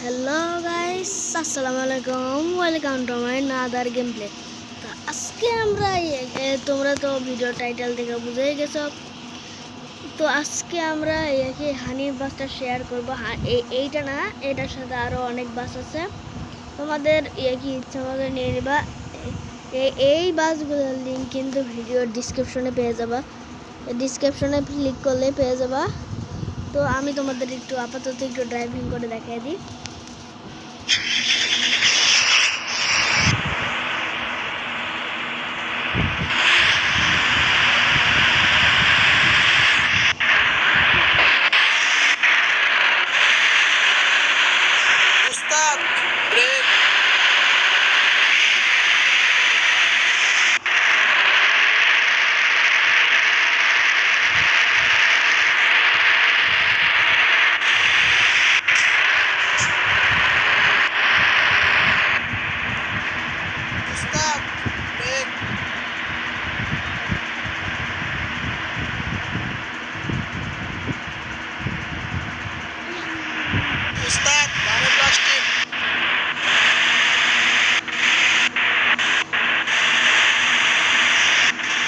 Hello guys, আসসালামু আলাইকুম। Welcome to my another game play. তো আজকে আমরা তোমরা তো ভিডিও টাইটেল থেকে বুঝেই গেছো। তো আজকে আমরা হানির বাসটা শেয়ার করবো। এইটা না, এটার সাথে আরও অনেক বাস আছে। তোমাদের কি ইচ্ছা মতো নিয়ে নিবা। এই বাসগুলোর লিঙ্ক কিন্তু ভিডিওর ডিসক্রিপশনে পেয়ে যাবা। ডিসক্রিপশনে ক্লিক করলে পেয়ে যাবা। তো আমি তোমাদের একটু আপাতত একটু ড্রাইভিং করে দেখাই দিই।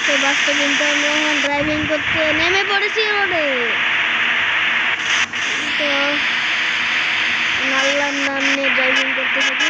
তো বাসটা কিন্তু আমরা এখন ড্রাইভিং করতে নেমে পড়েছি রোডে। তো আল্লাহর নাম নিয়ে ড্রাইভিং করতে থাকি।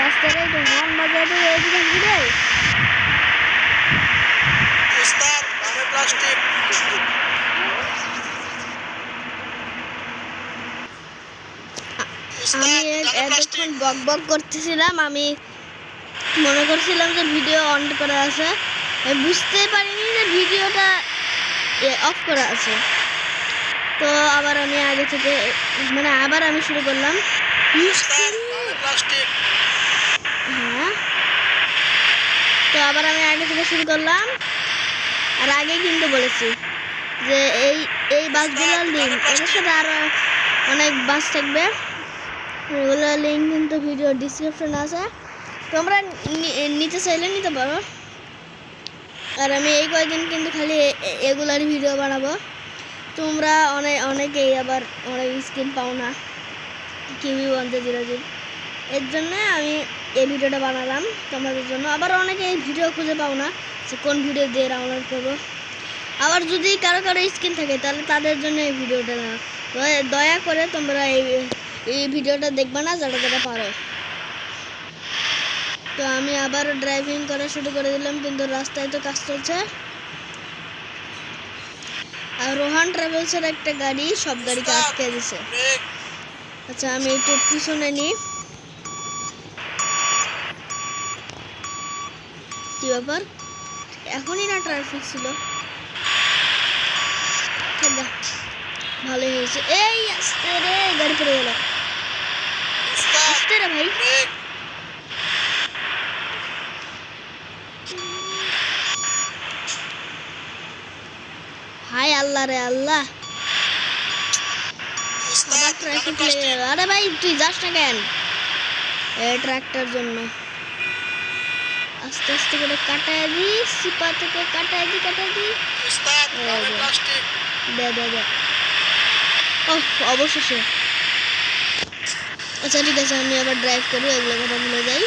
রাস্তায় তো হর্ন বাজাতে এদিকে ঘুরে আমি এতক্ষণ বক বক করতেছিলাম। আমি মনে করছিলাম যে ভিডিও অন করা আছে, বুঝতেই পারিনি যে ভিডিওটা অফ করা আছে। তো আবার আমি আগে থেকে আবার আমি শুরু করলাম। হ্যাঁ, তো আবার আমি আগে থেকে শুরু করলাম। আর আগে কিন্তু বলেছি যে এই বাসগুলোর লিঙ্ক, এটার সাথে আরও অনেক বাস থাকবে, এগুলোর লিঙ্ক কিন্তু ভিডিও ডিসক্রিপশন আছে, তোমরা নিতে চাইলে নিতে পারো। আর আমি এই কয়েকদিন কিন্তু খালি এগুলারই ভিডিও বানাবো। তোমরা অনেকেই আবার অনেক স্কিন পাও না কিউই 1000, এর জন্য আমি এই ভিডিওটা বানালাম তোমাদের জন্য। আবার অনেকে এই ভিডিও খুঁজে পাও না যে কোন ভিডিও দিয়ে ডাউনলোড করবো। আবার যদি কারো স্কিন থাকে তাহলে তাদের জন্য এই ভিডিওটা না, দয়া করে তোমরা এই ভিডিওটা দেখবে না যারা যারা পারো। তো আমি আবার ড্রাইভিং করা শুরু করে দিলাম, কিন্তু রাস্তায় তো কাজ চলছে। আর রোহান ট্রাভেলসের একটা গাড়ি সব গাড়িকে আটকে দিছে। আচ্ছা, আমি একটু পিছনে নিই। কি ব্যাপার, এখনই না ট্রাফিক ছিল? ভালোই হয়েছে। এই আস্তে রে, গাড়ি পড়ে গেল। আস্তে রে ভাই। হাই আল্লাহ রে আল্লাহ, আবার ট্রাফিক লেগে গেল। আরে ভাই তুই যাস না কেন? ট্রাকটার জন্য আস্তে আস্তে করে কাটায় দি, সিপা থেকে কাটায় দি দে। অবশেষে। আচ্ছা ঠিক আছে, আমি আবার ড্রাইভ করি, ওইগুলো কথা ভুলে যাই।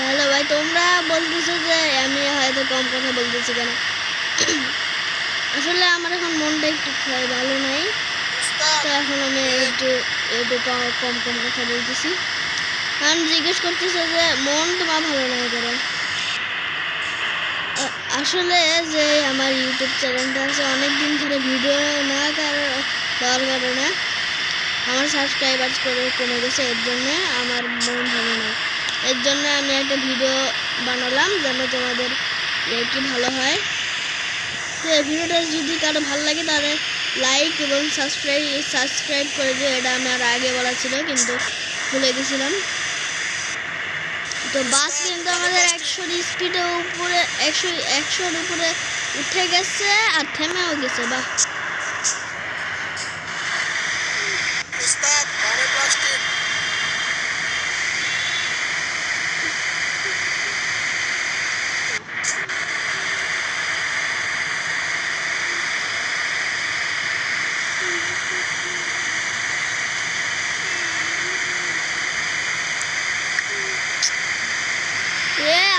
হ্যালো ভাই, তোমরা বলতেছো যে আমি হয়তো কম কথা বলতেছি কেন? আসলে আমার এখন মনটা একটু ভালো নাই, তো এখন আমি একটু কম কথা বলতেছি। কারণ জিজ্ঞেস করতেছে যে মন তোমার ভালো নাই কেন? আসলে যে আমার ইউটিউব চ্যানেলটা আছে অনেক দিন ধরে ভিডিও না দেওয়ার কারণে আমার সাবস্ক্রাইবার কমে গেছে, এর জন্যে আমার মন ভালো না। এর জন্য আমি একটা ভিডিও বানালাম যেন তোমাদের কি ভালো হয়। তো এই ভিডিওটা যদি কারো ভালো লাগে তাহলে লাইক এবং সাবস্ক্রাইব করে দিও। এটা আমার আগে বলা ছিল কিন্তু ভুলে গেছিলাম। তো বাস কিন্তু আমাদের 100 স্পিডের উপরে 100-100-র উপরে উঠে গেছে আর থেমেও গেছে। বাহ,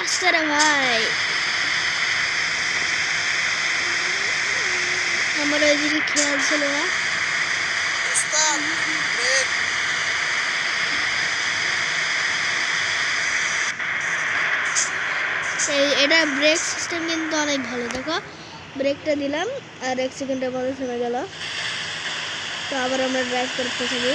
আসছে রে ভাই। আমার ওইদিকে খেয়াল ছিল না। এটা ব্রেক সিস্টেম কিন্তু অনেক ভালো। দেখো ব্রেকটা দিলাম আর 1 সেকেন্ডের মধ্যে থেমে গেল। তো আবার আমরা ড্রাইভ করতে থাকি।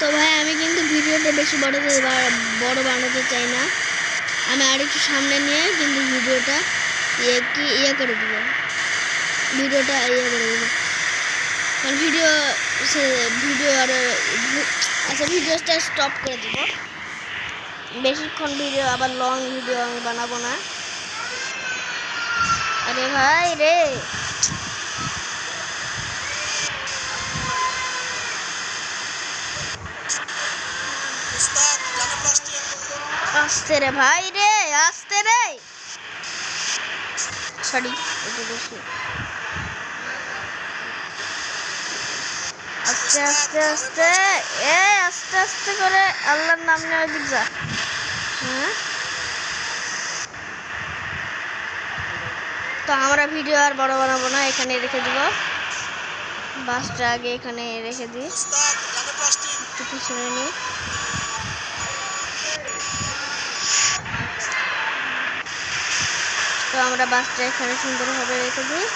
তো ভাই আমি কিন্তু ভিডিওটা বেশি বড় বানাতে চাই না। আমি আরেকটু সামনে নিয়ে কিন্তু ভিডিওটা করে দেবো। কারণ ভিডিওটা স্টপ করে দিব। বেশিক্ষণ ভিডিও আবার লং ভিডিও আমি বানাবো না। আরে ভাই রে, আসতে রে ভাই রে, আসতে রে। সরি, এটা বেশি আস্তে আস্তে আস্তে আস্তে আস্তে করে আল্লাহর নাম নিয়ে ওইদিক যা। হ্যাঁ, তো আমরা ভিডিও আর বড় বানাবো না, এখানে রেখে দিব। বাসটা আগে এখানে রেখে দিই, একটু পিছনে নিই। তো আমরা বাসটা এখানে সুন্দরভাবে রেখে দিই।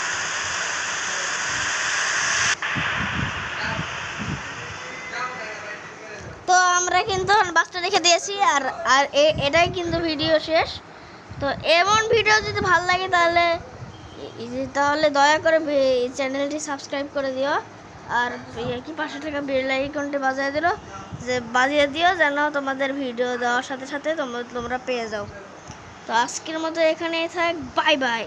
তো আমরা কিন্তু বাসটা রেখে দিয়েছি আর এটাই কিন্তু ভিডিও শেষ। তো এমন ভিডিও যদি ভালো লাগে তাহলে দয়া করে চ্যানেলটি সাবস্ক্রাইব করে দিও। আর পাশে থাকা বেল আইকনটি বাজিয়ে দিও যেন তোমাদের ভিডিও দেওয়ার সাথে সাথে তোমরা পেয়ে যাও। তো আজকের মতো এখানেই থাক, বাই বাই।